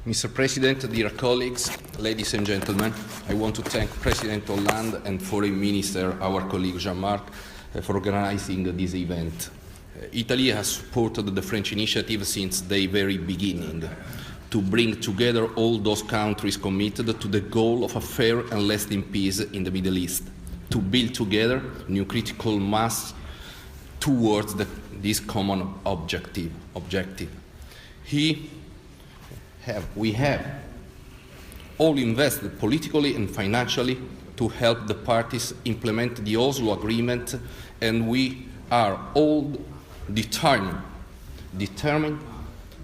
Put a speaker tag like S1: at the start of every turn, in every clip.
S1: Mr. President, dear colleagues, ladies and gentlemen, I want to thank President Hollande and Foreign Minister, our colleague Jean-Marc, for organizing this event. Italy has supported the French initiative since the very beginning to bring together all those countries committed to the goal of a fair and lasting peace in the Middle East, to build together new critical mass towards this common objective. We have all invested politically and financially to help the parties implement the Oslo Agreement, and we are all determined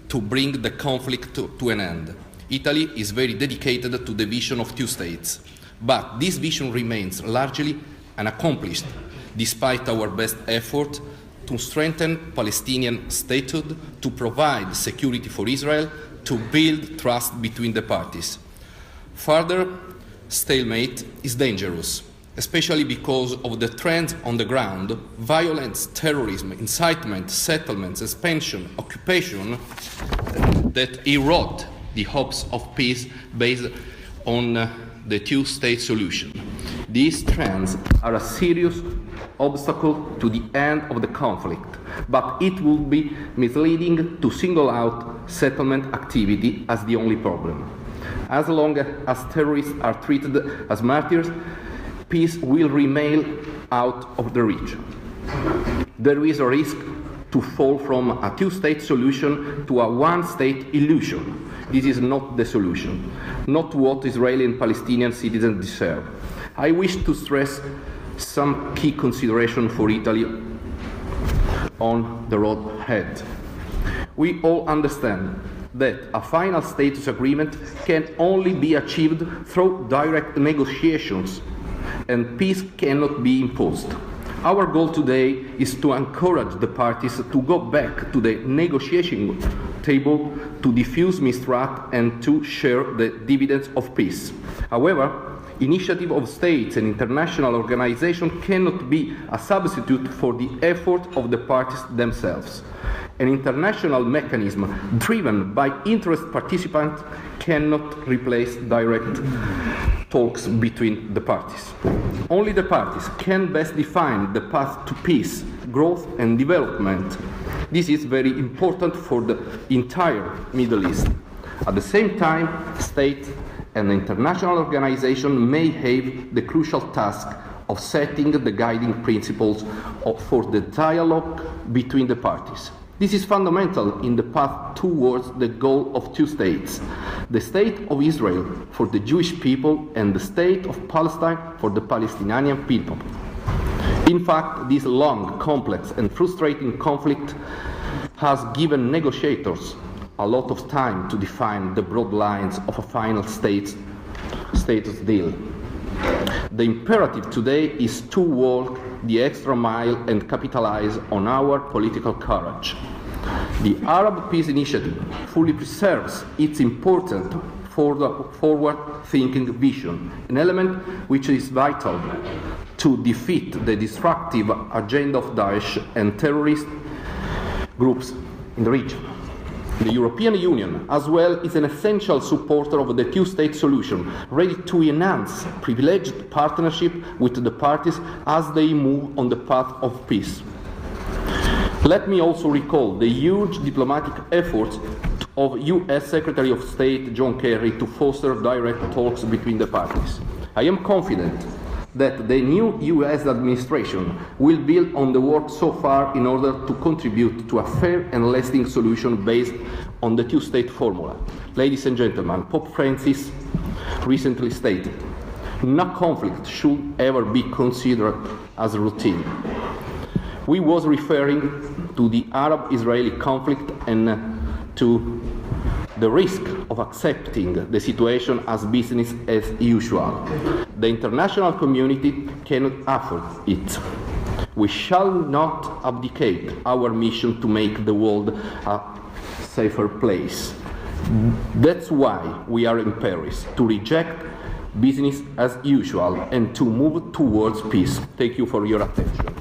S1: to bring the conflict to an end. Italy is very dedicated to the vision of two states, but this vision remains largely unaccomplished, despite our best effort to strengthen Palestinian statehood, to provide security for Israel, to build trust between the parties. Further stalemate is dangerous, especially because of the trends on the ground: violence, terrorism, incitement, settlements, expansion, occupation that erode the hopes of peace based on the two-state solution. These trends are a serious obstacle to the end of the conflict, but it would be misleading to single out settlement activity as the only problem. As long as terrorists are treated as martyrs, peace will remain out of the reach. There is a risk to fall from a two-state solution to a one-state illusion. This is not the solution, not what Israeli and Palestinian citizens deserve. I wish to stress some key consideration for Italy on the road ahead. We all understand that a final status agreement can only be achieved through direct negotiations, and peace cannot be imposed. Our goal today is to encourage the parties to go back to the negotiation table, to diffuse mistrust and to share the dividends of peace. However, initiative of states and international organizations cannot be a substitute for the effort of the parties themselves. An international mechanism driven by interest participants cannot replace direct talks between the parties. Only the parties can best define the path to peace, growth and development. This is very important for the entire Middle East. At the same time, states and international organizations may have the crucial task of setting the guiding principles for the dialogue between the parties. This is fundamental in the path towards the goal of two states: the state of Israel for the Jewish people and the state of Palestine for the Palestinian people. In fact, this long, complex and frustrating conflict has given negotiators a lot of time to define the broad lines of a final status deal. The imperative today is to walk the extra mile and capitalize on our political courage. The Arab Peace Initiative fully preserves its important forward-thinking vision, an element which is vital to defeat the destructive agenda of Daesh and terrorist groups in the region. The European Union, as well, is an essential supporter of the two-state solution, ready to enhance privileged partnership with the parties as they move on the path of peace. Let me also recall the huge diplomatic efforts of U.S. Secretary of State John Kerry to foster direct talks between the parties. I am confident that the new U.S. administration will build on the work so far in order to contribute to a fair and lasting solution based on the two-state formula. Ladies and gentlemen, Pope Francis recently stated, "No conflict should ever be considered as a routine." We was referring to the Arab-Israeli conflict and to the risk of accepting the situation as business as usual. The international community cannot afford it. We shall not abdicate our mission to make the world a safer place. That's why we are in Paris, to reject business as usual and to move towards peace. Thank you for your attention.